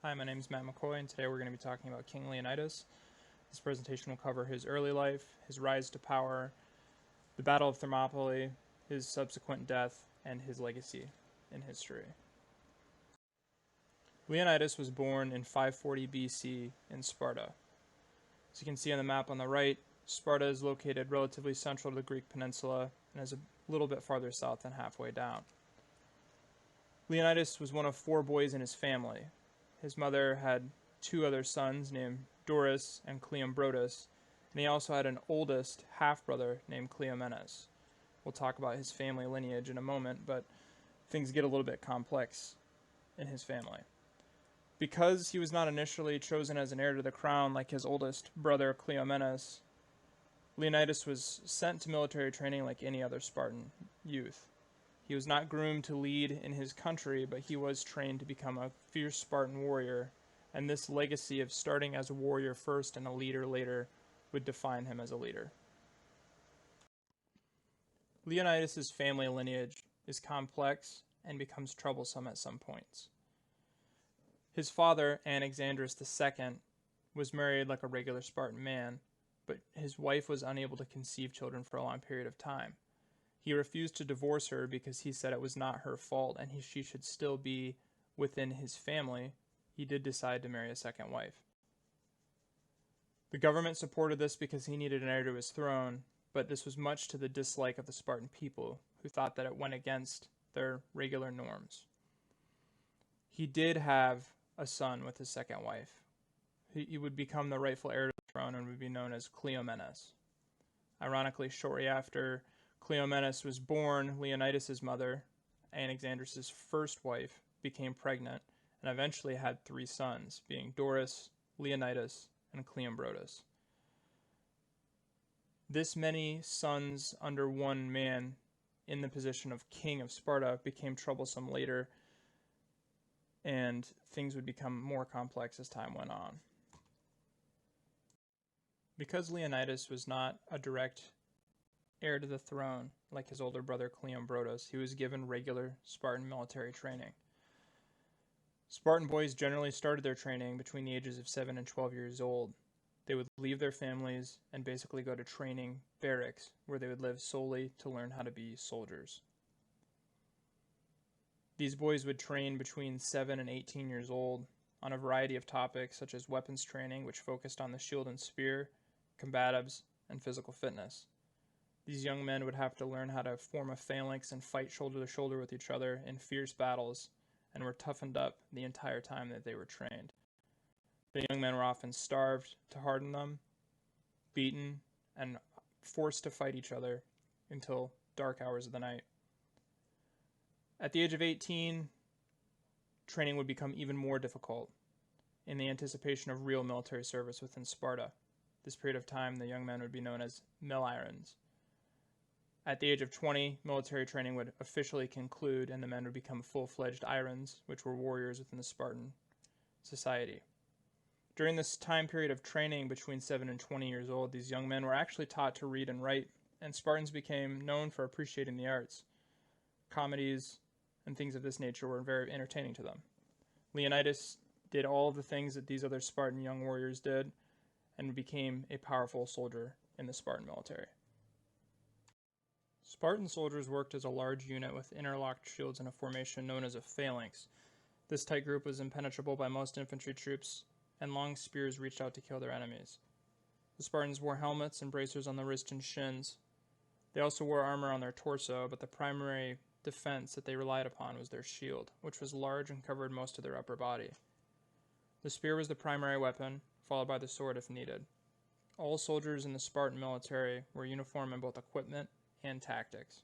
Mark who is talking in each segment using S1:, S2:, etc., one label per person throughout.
S1: Hi, my name is Matt McCoy, and today we're going to be talking about King Leonidas. This presentation will cover his early life, his rise to power, the Battle of Thermopylae, his subsequent death, and his legacy in history. Leonidas was born in 540 BC in Sparta. As you can see on the map on the right, Sparta is located relatively central to the Greek peninsula and is a little bit farther south than halfway down. Leonidas was one of 4 boys in his family. His mother had 2 other sons named Doris and Cleombrotus, and he also had an oldest half-brother named Cleomenes. We'll talk about his family lineage in a moment, but things get a little bit complex in his family. Because he was not initially chosen as an heir to the crown like his oldest brother Cleomenes, Leonidas was sent to military training like any other Spartan youth. He was not groomed to lead in his country, but he was trained to become a fierce Spartan warrior, and this legacy of starting as a warrior first and a leader later would define him as a leader. Leonidas' family lineage is complex and becomes troublesome at some points. His father, Anaxandrus II, was married like a regular Spartan man, but his wife was unable to conceive children for a long period of time. He refused to divorce her because he said it was not her fault and she should still be within his family. He did decide to marry a second wife. The government supported this because he needed an heir to his throne, but this was much to the dislike of the Spartan people, who thought that it went against their regular norms. He did have a son with his second wife. He would become the rightful heir to the throne and would be known as Cleomenes. Ironically, shortly after Cleomenes was born, Leonidas' mother, Anaxandrus' first wife, became pregnant and eventually had 3 sons, being Doris, Leonidas, and Cleombrotus. This many sons under one man in the position of king of Sparta became troublesome later, and things would become more complex as time went on. Because Leonidas was not a direct heir to the throne like his older brother Cleombrotus, he was given regular Spartan military training. Spartan boys generally started their training between the ages of 7 and 12 years old. They would leave their families and basically go to training barracks where they would live solely to learn how to be soldiers. These boys would train between 7 and 18 years old on a variety of topics such as weapons training, which focused on the shield and spear, combatives, and physical fitness. These young men would have to learn how to form a phalanx and fight shoulder to shoulder with each other in fierce battles, and were toughened up the entire time that they were trained. The young men were often starved to harden them, beaten, and forced to fight each other until dark hours of the night. At the age of 18, training would become even more difficult in the anticipation of real military service within Sparta. This period of time, the young men would be known as milirons. At the age of 20, military training would officially conclude, and the men would become full-fledged irons, which were warriors within the Spartan society. During this time period of training between 7 and 20 years old, these young men were actually taught to read and write, and Spartans became known for appreciating the arts. Comedies and things of this nature were very entertaining to them. Leonidas did all of the things that these other Spartan young warriors did and became a powerful soldier in the Spartan military. Spartan soldiers worked as a large unit with interlocked shields in a formation known as a phalanx. This tight group was impenetrable by most infantry troops, and long spears reached out to kill their enemies. The Spartans wore helmets and bracers on the wrist and shins. They also wore armor on their torso, but the primary defense that they relied upon was their shield, which was large and covered most of their upper body. The spear was the primary weapon, followed by the sword if needed. All soldiers in the Spartan military were uniform in both equipment and tactics.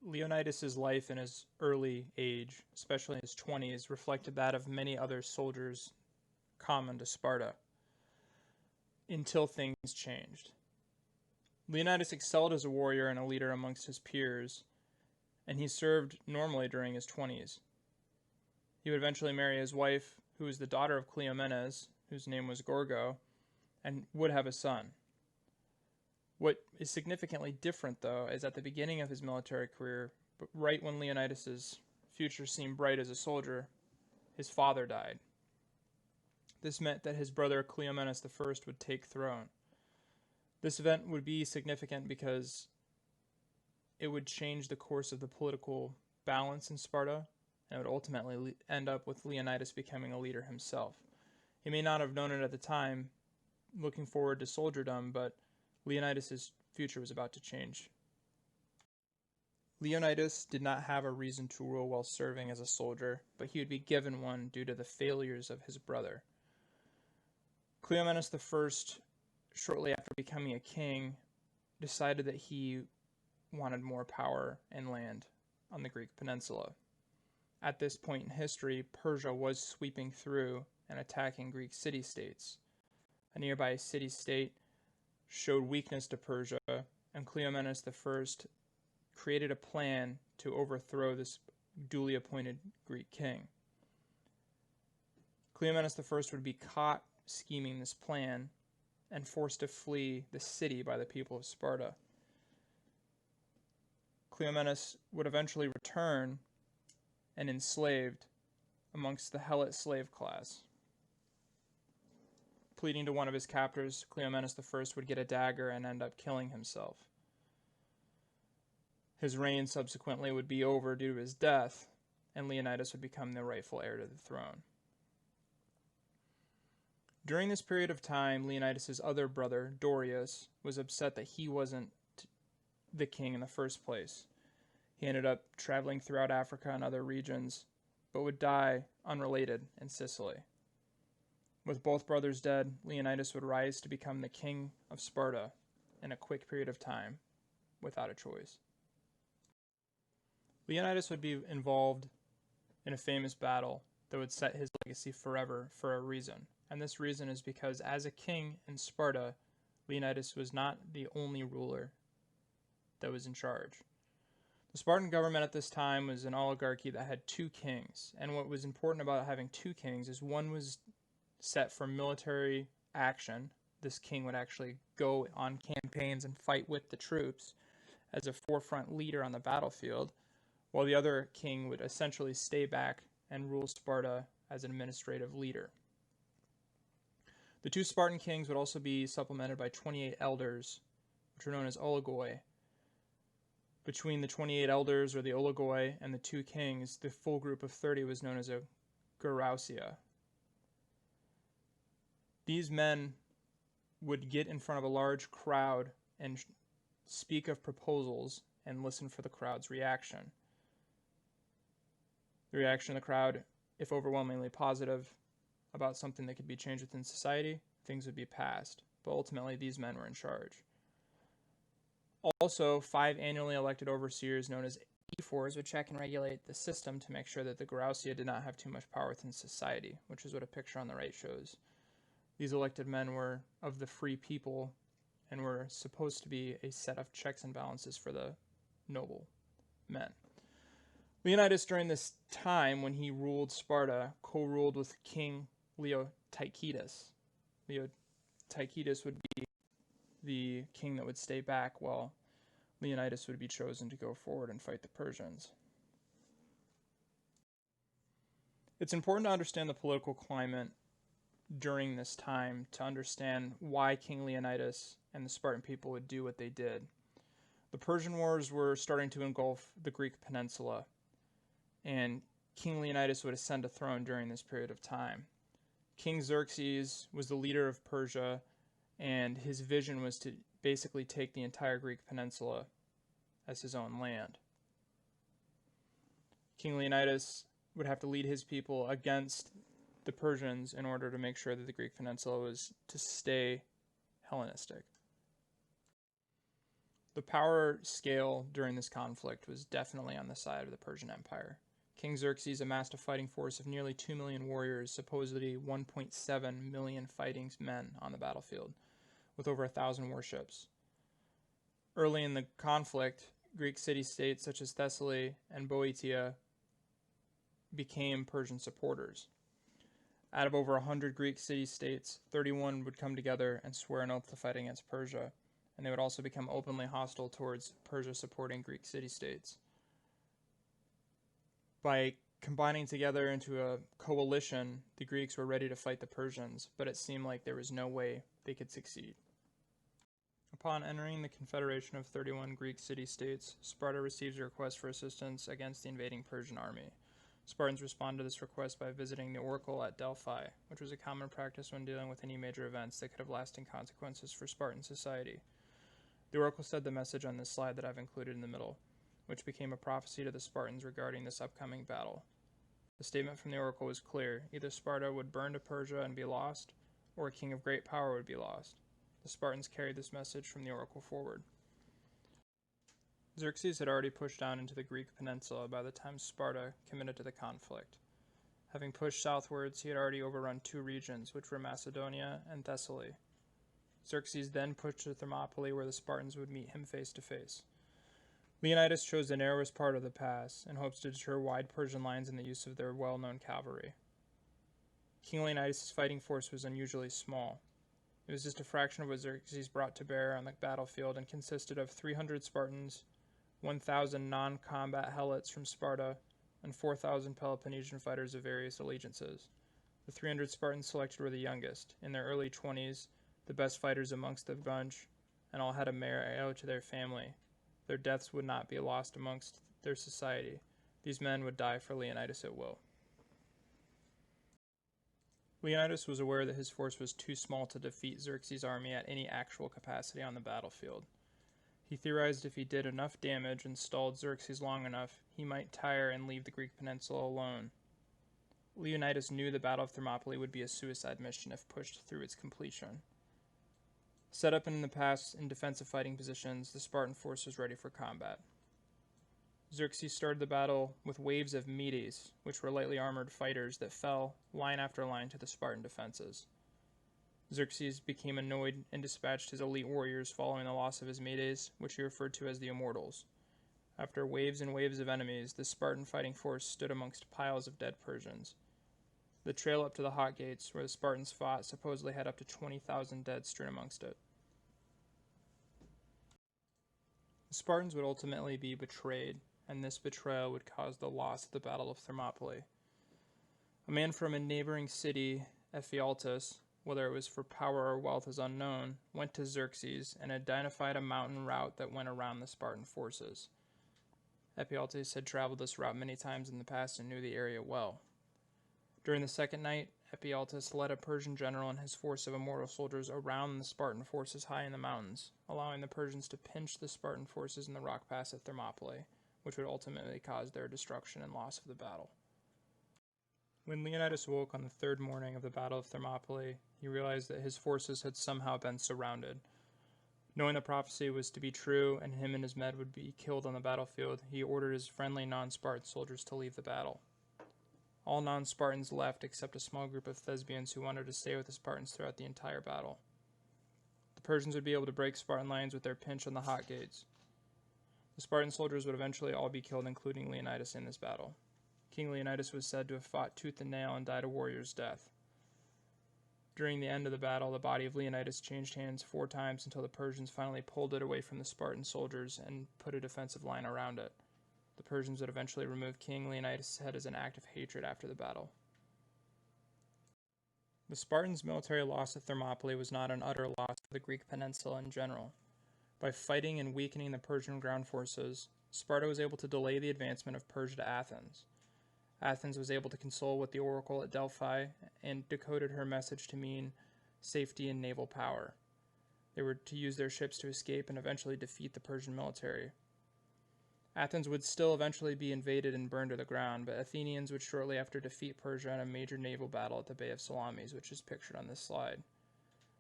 S1: Leonidas' life in his early age, especially in his 20s, reflected that of many other soldiers common to Sparta, until things changed. Leonidas excelled as a warrior and a leader amongst his peers, and he served normally during his 20s. He would eventually marry his wife, who was the daughter of Cleomenes, whose name was Gorgo, and would have a son. What is significantly different, though, is at the beginning of his military career, but right when Leonidas' future seemed bright as a soldier, his father died. This meant that his brother Cleomenes I would take throne. This event would be significant because it would change the course of the political balance in Sparta, and it would ultimately end up with Leonidas becoming a leader himself. He may not have known it at the time, looking forward to soldierdom, but Leonidas' future was about to change. Leonidas did not have a reason to rule while serving as a soldier, but he would be given one due to the failures of his brother. Cleomenes I, shortly after becoming a king, decided that he wanted more power and land on the Greek peninsula. At this point in history, Persia was sweeping through and attacking Greek city-states. A nearby city-state showed weakness to Persia, and Cleomenes I created a plan to overthrow this duly appointed Greek king. Cleomenes I would be caught scheming this plan and forced to flee the city by the people of Sparta. Cleomenes would eventually return and enslaved amongst the Helot slave class. Pleading to one of his captors, Cleomenes I would get a dagger and end up killing himself. His reign subsequently would be over due to his death, and Leonidas would become the rightful heir to the throne. During this period of time, Leonidas' other brother, Dorius, was upset that he wasn't the king in the first place. He ended up traveling throughout Africa and other regions, but would die unrelated in Sicily. With both brothers dead, Leonidas would rise to become the king of Sparta in a quick period of time, without a choice. Leonidas would be involved in a famous battle that would set his legacy forever for a reason. And this reason is because as a king in Sparta, Leonidas was not the only ruler that was in charge. The Spartan government at this time was an oligarchy that had two kings. And what was important about having two kings is one was set for military action. This king would actually go on campaigns and fight with the troops as a forefront leader on the battlefield, while the other king would essentially stay back and rule Sparta as an administrative leader. The two Spartan kings would also be supplemented by 28 elders, which were known as oligoi. Between the 28 elders, or the oligoi, and the two kings, the full group of 30 was known as a gerousia. These men would get in front of a large crowd and speak of proposals and listen for the crowd's reaction. The reaction of the crowd, if overwhelmingly positive about something that could be changed within society, things would be passed. But ultimately, these men were in charge. Also, 5 annually elected overseers known as ephors would check and regulate the system to make sure that the gerousia did not have too much power within society, which is what a picture on the right shows. These elected men were of the free people and were supposed to be a set of checks and balances for the noble men. Leonidas, during this time when he ruled Sparta, co-ruled with King Leotychides. Leotychides would be the king that would stay back while Leonidas would be chosen to go forward and fight the Persians. It's important to understand the political climate during this time to understand why King Leonidas and the Spartan people would do what they did. The Persian Wars were starting to engulf the Greek peninsula, and King Leonidas would ascend a throne during this period of time. King Xerxes was the leader of Persia, and his vision was to basically take the entire Greek peninsula as his own land. King Leonidas would have to lead his people against the Persians in order to make sure that the Greek peninsula was to stay Hellenistic. The power scale during this conflict was definitely on the side of the Persian Empire. King Xerxes amassed a fighting force of nearly 2 million warriors, supposedly 1.7 million fighting men on the battlefield, with over 1,000 warships. Early in the conflict, Greek city-states such as Thessaly and Boeotia became Persian supporters. Out of over 100 Greek city-states, 31 would come together and swear an oath to fight against Persia, and they would also become openly hostile towards Persia supporting Greek city-states. By combining together into a coalition, the Greeks were ready to fight the Persians, but it seemed like there was no way they could succeed. Upon entering the confederation of 31 Greek city-states, Sparta receives a request for assistance against the invading Persian army. Spartans responded to this request by visiting the oracle at Delphi, which was a common practice when dealing with any major events that could have lasting consequences for Spartan society. The oracle said the message on this slide that I've included in the middle, which became a prophecy to the Spartans regarding this upcoming battle. The statement from the oracle was clear: either Sparta would burn to Persia and be lost, or a king of great power would be lost. The Spartans carried this message from the oracle forward. Xerxes had already pushed down into the Greek peninsula by the time Sparta committed to the conflict. Having pushed southwards, he had already overrun 2 regions, which were Macedonia and Thessaly. Xerxes then pushed to Thermopylae, where the Spartans would meet him face to face. Leonidas chose the narrowest part of the pass in hopes to deter wide Persian lines in the use of their well-known cavalry. King Leonidas' fighting force was unusually small. It was just a fraction of what Xerxes brought to bear on the battlefield and consisted of 300 Spartans, 1,000 non-combat helots from Sparta, and 4,000 Peloponnesian fighters of various allegiances. The 300 Spartans selected were the youngest, in their early 20s, the best fighters amongst the bunch, and all had a marrow to their family. Their deaths would not be lost amongst their society. These men would die for Leonidas at will. Leonidas was aware that his force was too small to defeat Xerxes' army at any actual capacity on the battlefield. He theorized if he did enough damage and stalled Xerxes long enough, he might tire and leave the Greek peninsula alone. Leonidas knew the Battle of Thermopylae would be a suicide mission if pushed through its completion. Set up in the pass in defensive fighting positions, the Spartan force was ready for combat. Xerxes started the battle with waves of Medes, which were lightly armored fighters that fell, line after line, to the Spartan defenses. Xerxes became annoyed and dispatched his elite warriors following the loss of his Medes, which he referred to as the Immortals. After waves and waves of enemies, the Spartan fighting force stood amongst piles of dead Persians. The trail up to the Hot Gates, where the Spartans fought, supposedly had up to 20,000 dead strewn amongst it. The Spartans would ultimately be betrayed, and this betrayal would cause the loss of the Battle of Thermopylae. A man from a neighboring city, Ephialtes, whether it was for power or wealth is unknown, went to Xerxes and identified a mountain route that went around the Spartan forces. Ephialtes had traveled this route many times in the past and knew the area well. During the second night, Ephialtes led a Persian general and his force of immortal soldiers around the Spartan forces high in the mountains, allowing the Persians to pinch the Spartan forces in the rock pass at Thermopylae, which would ultimately cause their destruction and loss of the battle. When Leonidas woke on the 3rd morning of the Battle of Thermopylae, he realized that his forces had somehow been surrounded. Knowing the prophecy was to be true and him and his men would be killed on the battlefield, he ordered his friendly non-Spartan soldiers to leave the battle. All non-Spartans left except a small group of Thespians who wanted to stay with the Spartans throughout the entire battle. The Persians would be able to break Spartan lines with their pinch on the Hot Gates. The Spartan soldiers would eventually all be killed, including Leonidas, in this battle. King Leonidas was said to have fought tooth and nail and died a warrior's death. During the end of the battle, the body of Leonidas changed hands 4 times until the Persians finally pulled it away from the Spartan soldiers and put a defensive line around it. The Persians would eventually remove King Leonidas' head as an act of hatred after the battle. The Spartans' military loss at Thermopylae was not an utter loss for the Greek peninsula in general. By fighting and weakening the Persian ground forces, Sparta was able to delay the advancement of Persia to Athens. Athens was able to console with the oracle at Delphi and decoded her message to mean safety and naval power. They were to use their ships to escape and eventually defeat the Persian military. Athens would still eventually be invaded and burned to the ground, but Athenians would shortly after defeat Persia in a major naval battle at the Bay of Salamis, which is pictured on this slide.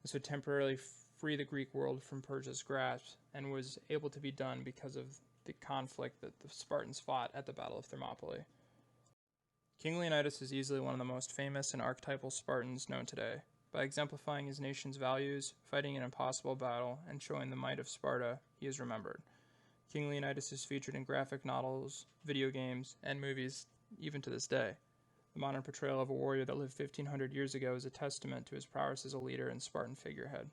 S1: This would temporarily free the Greek world from Persia's grasp, and was able to be done because of the conflict that the Spartans fought at the Battle of Thermopylae. King Leonidas is easily one of the most famous and archetypal Spartans known today. By exemplifying his nation's values, fighting an impossible battle, and showing the might of Sparta, he is remembered. King Leonidas is featured in graphic novels, video games, and movies even to this day. The modern portrayal of a warrior that lived 1,500 years ago is a testament to his prowess as a leader and Spartan figurehead.